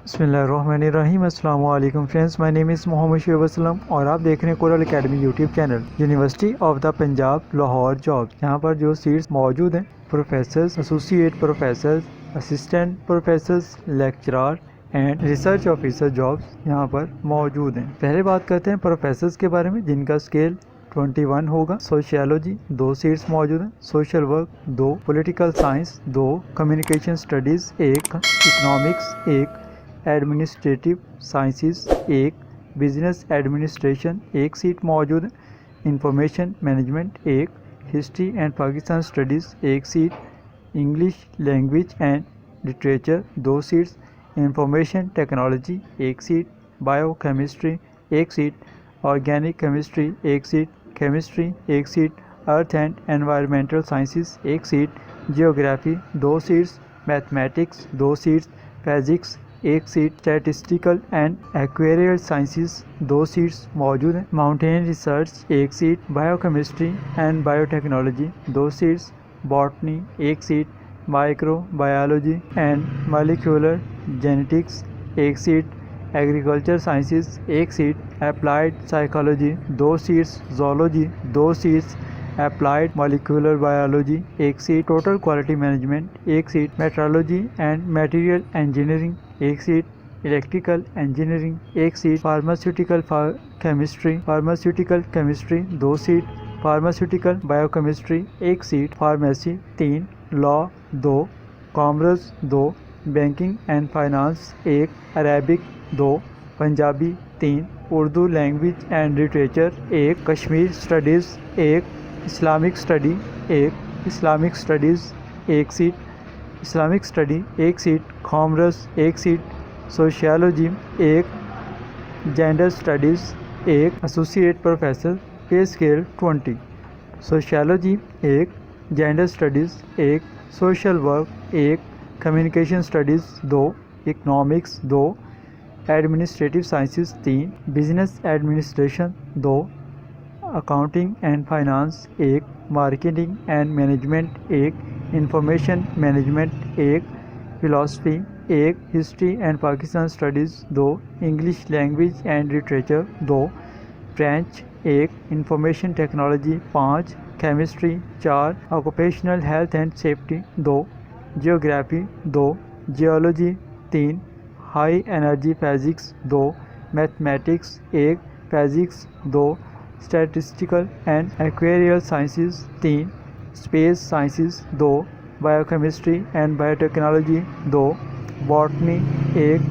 بسم اللہ الرحمن الرحیم۔ السلام علیکم friends, my name is Muhammad Shoaib Aslam اور آپ دیکھ رہے ہیں coral academy YouTube channel. University of the Punjab Lahore jobs, یہاں پر جو سیٹس موجود ہیں professors, associate professors, assistant professors, lecturer and research officer jobs یہاں پر موجود ہیں۔ پہلے بات کرتے ہیں پروفیسرز کے بارے میں، جن کا اسکیل 21 ہوگا۔ سوشیالوجی 2 سیٹس موجود ہیں، social work 2، political science 2، communication studies 1، economics 1، administrative sciences 1، business administration 1 seat موجود ہے، information management 1، history and Pakistan studies 1 seat, English language and literature 2 seats, information technology 1 seat, bio chemistry 1 seat, organic chemistry 1 seat, chemistry 1 seat, earth and environmental sciences 1 seat, geography 2 seats, mathematics 2 seats, physics 1 seat, statistical and actuarial sciences 2 seats موجود ہیں، mountain research 1 seat, bio chemistry and biotechnology 2 seats, botany 1 seat, microbiology and molecular genetics 1 seat, agriculture sciences 1 seat, applied psychology 2 seats, zoology 2 seats, applied molecular biology 1 seat, total quality management 1 seat, metallurgy and material engineering 1 seat, electrical engineering 1 seat, pharmaceutical chemistry 2 seat, pharmaceutical bio chemistry 1 seat, pharmacy 3، law 2، commerce 2، banking and finance 1، Arabic 2، Punjabi 3، Urdu language and literature 1، Kashmir studies 1، Islamic study 1، Islamic studies 1 seat, Islamic study 1 seat, commerce 1 seat, sociology 1، gender studies 1، associate professor, pay scale 20، sociology 1، gender studies 1، social work 1، communication studies 2، economics 2، administrative sciences 3، business administration 2، accounting and finance 1، marketing and management 1، information management 1، philosophy 1، history and Pakistan studies 2، English language and literature 2، French 1، information technology 5، chemistry 4، occupational health and safety 2، geography 2، geology 3، high energy physics 2، mathematics 1، physics 2، statistical and actuarial sciences 3، space sciences 2، biochemistry and biotechnology 2، botany 1،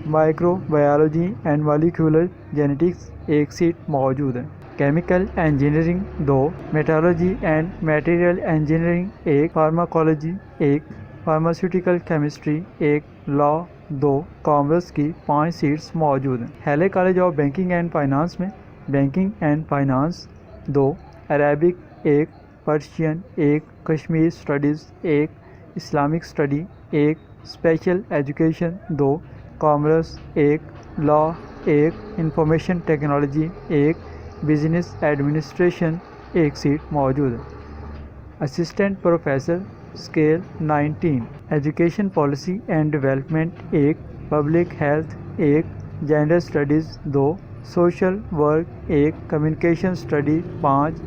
microbiology and molecular genetics 1 seat موجود ہے، chemical engineering 2، metallurgy and material engineering 1، pharmacology 1، pharmaceutical chemistry 1، law 2، commerce کی 5 seats موجود ہیں۔ Hailey College of Banking and Finance میں banking and finance 2، Arabic 1، Persian 1، Kashmir studies 1، Islamic study 1، special education 2، commerce 1، law 1، information technology 1، business administration 1 seat موجود ہے۔ Assistant professor scale 19، education policy and development 1، public health 1، gender studies 2، social work 1، communication study 5،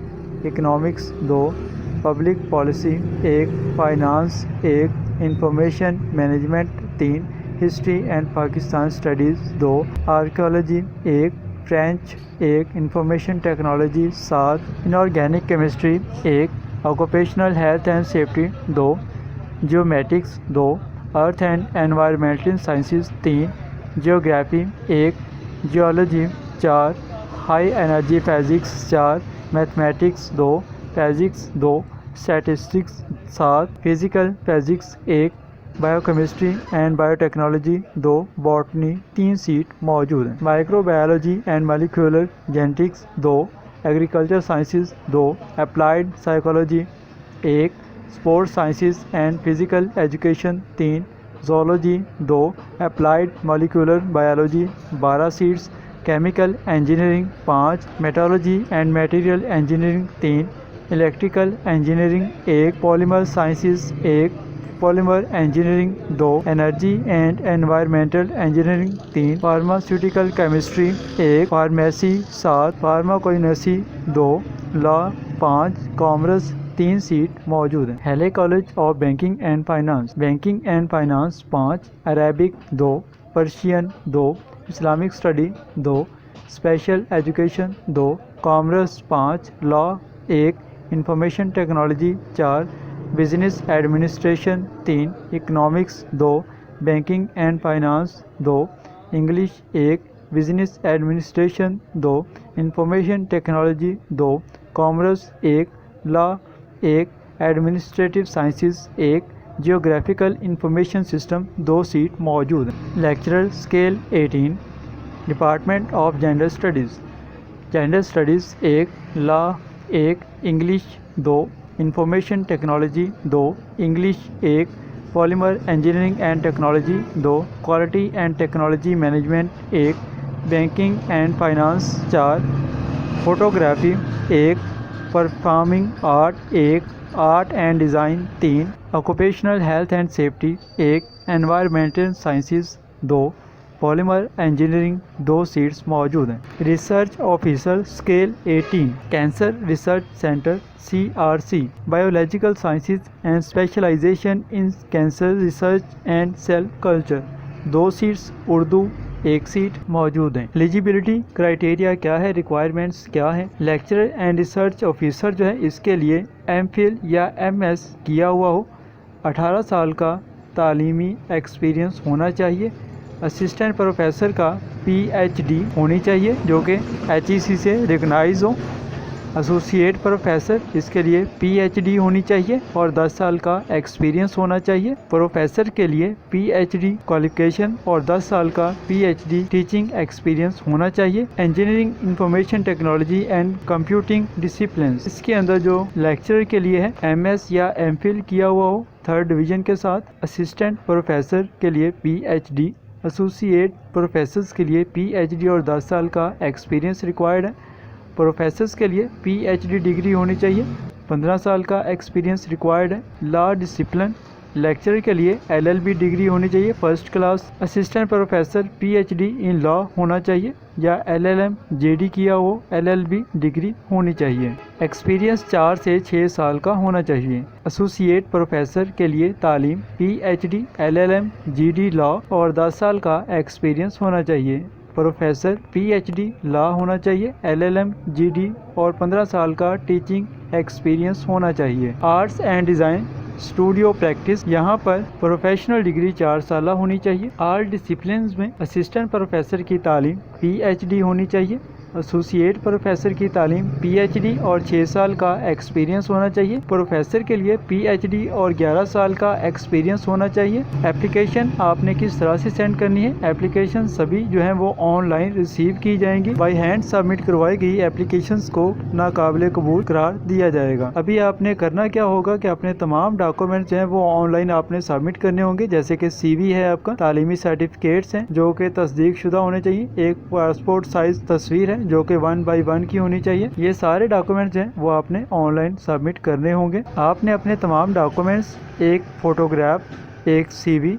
economics 2، public policy 1، finance 1، information management 3، history and Pakistan studies 2، archaeology 1، French 1، information technology 7، inorganic chemistry 1، occupational health and safety 2، geomatics 2، earth and environmental sciences 3، geography 1، geology 4، high energy physics 4، mathematics 2، physics 2، statistics 7، physical physics 1، biochemistry and biotechnology 2، botany 3 seat موجود ہیں، micro biology and molecular genetics 2، agriculture sciences 2، applied psychology 1، sports sciences and physical education 3، zoology 2، applied molecular biology 12 seats, chemical engineering 5، metallurgy and material engineering 3، electrical engineering 1، polymer sciences 1، polymer engineering 2، energy and environmental engineering 3، pharmaceutical chemistry 1، pharmacy 7، pharmacognosy 2، law 5، commerce 3 seat موجود ہیں۔ Hailey College of Banking and Finance 5، Arabic 2، Persian 2، Islamic study 2، special education 2، commerce 5، law 1، information technology 4، business administration 3، economics 2، banking and finance 2، English 1، business administration 2، information technology 2، commerce 1، law 1، administrative sciences 1، geographical information system 2 seat موجود ہیں۔ Lecturer scale 18، department of gender studies 1، law 1، English 2، information technology 2، English 1، polymer engineering and technology 2، quality and technology management 1، banking and finance 4، photography 1، performing art 1، art and design 3، occupational health and safety 1، environmental sciences 2، polymer engineering 2 seats موجود ہیں۔ Research officer scale 18، cancer research centre CRC، biological sciences and specialization in cancer research and cell culture 2 seats, Urdu 1 seat موجود ہیں۔ Eligibility criteria کیا ہے، requirements کیا ہیں؟ Lecturer and research officer جو ہے اس کے لیے MPhil یا MS کیا ہوا ہو، 18 سال کا تعلیمی ایکسپیرینس ہونا چاہیے، اسسٹنٹ پروفیسر کا PhD ہونی چاہیے جو کہ HEC سے ریکگنائز ہو، ایسوسیٹ پروفیسر اس کے لیے PhD ہونی چاہیے اور 10 سال کا ایکسپیرینس ہونا چاہیے۔ پروفیسر کے لیے PhD کوالیفیکیشن اور 10 سال کا PhD ٹیچنگ ایکسپیرینس ہونا چاہیے۔ Engineering information technology and computing disciplines, اس کے اندر جو لیکچرر کے لیے ہے MS یا MPhil کیا ہوا ہو 3rd ڈویژن کے ساتھ، اسسٹنٹ پروفیسر کے لیے PhD، ایسوسیٹ پروفیسرز کے لیے PhD اور 10 سال کا ایکسپیرینس ریکوائرڈ ہے۔ پروفیسرز کے لیے PhD ڈگری ہونی چاہیے، 15 سال کا ایکسپیرینس ریکوائرڈ ہے۔ لا ڈسپلن، لیکچرر کے لیے LLB ڈگری ہونی چاہیے 1st class. Assistant professor PhD ان لا ہونا چاہیے یا LLM JD کیا ہو LLB ڈگری ہونی چاہیے۔ ایکسپیرینس 4 سے 6 سال کا ہونا چاہیے۔ ایسوسیٹ پروفیسر کے لیے تعلیم PhD LLM GD لا اور 10 سال کا ایکسپیرینس ہونا چاہیے۔ پروفیسر PhD لا ہونا چاہیے، LLM GD اور 15 سال کا ٹیچنگ ایکسپیرینس ہونا چاہیے۔ Arts and design studio practice, یہاں پر پروفیشنل ڈگری 4 سالہ ہونی چاہیے۔ آل ڈسپلنز میں اسسٹنٹ پروفیسر کی تعلیم PhD ہونی چاہیے، ایسوسیٹ پروفیسر کی تعلیم PhD اور 6 سال کا ایکسپیرینس ہونا چاہیے۔ پروفیسر کے لیے PhD اور 11 سال کا ایکسپیرینس ہونا چاہیے۔ اپلیکیشن آپ نے کس طرح سے سینڈ کرنی ہے؟ اپلیکیشن سبھی جو ہیں وہ آن لائن ریسیو کی جائیں گی۔ بائی ہینڈ سبمٹ کروائی گئی اپلیکیشنز کو ناقابل قبول قرار دیا جائے گا۔ ابھی آپ نے کرنا کیا ہوگا کہ اپنے تمام ڈاکومنٹ جو ہیں وہ آن لائن آپ نے سبمٹ کرنے ہوں گے، جیسے کہ CV ہے آپ کا، تعلیمی سرٹیفکیٹس ہیں جو کہ تصدیق شدہ ہونے چاہیے، ایک پاسپورٹ سائز تصویر ہے جو کہ 1x1 کی ہونی چاہیے۔ یہ سارے ڈاکومنٹس ہیں وہ آپ نے آن لائن سبمٹ کرنے ہوں گے۔ آپ نے اپنے تمام ڈاکومنٹس، ایک فوٹوگراف، ایک CV،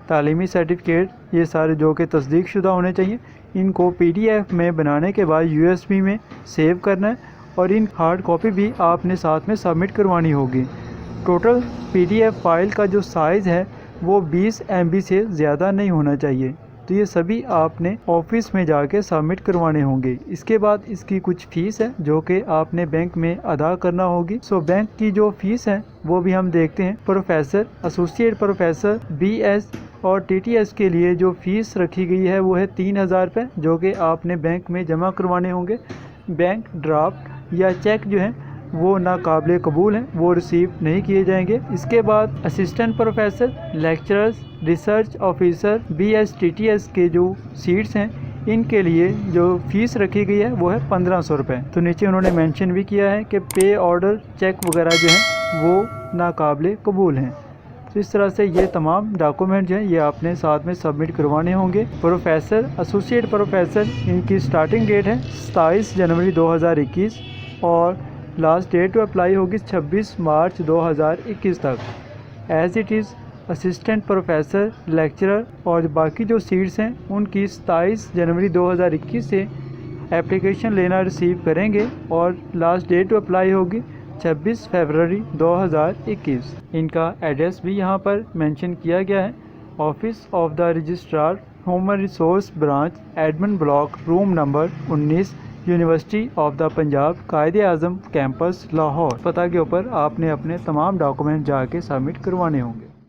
تعلیمی سرٹیفکیٹ، یہ سارے جو کہ تصدیق شدہ ہونے چاہیے، ان کو PDF میں بنانے کے بعد USB میں سیو کرنا ہے اور ان ہارڈ کاپی بھی آپ نے ساتھ میں سبمٹ کروانی ہوگی۔ ٹوٹل PDF فائل کا جو سائز ہے وہ 20 MB سے زیادہ نہیں ہونا چاہیے۔ تو یہ سبھی آپ نے آفس میں جا کے سبمٹ کروانے ہوں گے۔ اس کے بعد اس کی کچھ فیس ہے جو کہ آپ نے بینک میں ادا کرنا ہوگی۔ بینک کی جو فیس ہے وہ بھی ہم دیکھتے ہیں۔ پروفیسر، ایسوسیٹ پروفیسر، BS اور TTS کے لیے جو فیس رکھی گئی ہے وہ ہے 3000 روپے، جو کہ آپ نے بینک میں جمع کروانے ہوں گے۔ بینک ڈرافٹ یا چیک جو ہیں وہ ناقابل قبول ہیں، وہ ریسیو نہیں کیے جائیں گے۔ اس کے بعد assistant professor, lecturers, research officer, BS TTS کے جو سیٹس ہیں ان کے لیے جو فیس رکھی گئی ہے وہ ہے 1500 روپے۔ تو نیچے انہوں نے مینشن بھی کیا ہے کہ پے آرڈر، چیک وغیرہ جو ہیں وہ ناقابل قبول ہیں۔ تو اس طرح سے یہ تمام ڈاکومنٹ جو ہیں یہ آپ نے ساتھ میں سبمٹ کروانے ہوں گے۔ پروفیسر، ایسوسیٹ پروفیسر، ان کی سٹارٹنگ ڈیٹ ہے 27 جنوری 2021 اور لاسٹ ڈیٹ ٹو اپلائی ہوگی 26 مارچ 2021 تک۔ As it is assistant professor lecturer اور باقی جو سیٹس ہیں ان کی 27 جنوری 2021 سے اپلیکیشن لینا ریسیو کریں گے اور لاسٹ ڈیٹ ٹو اپلائی ہوگی 26 فروری 2021۔ ان کا ایڈریس بھی یہاں پر مینشن کیا گیا ہے، office of the registrar human resource branch admin block room number 19 university of the Punjab Quaid Azam campus Lahore. پتہ کے اوپر آپ نے اپنے تمام ڈاکومنٹ جا کے سبمٹ کروانے ہوں گے۔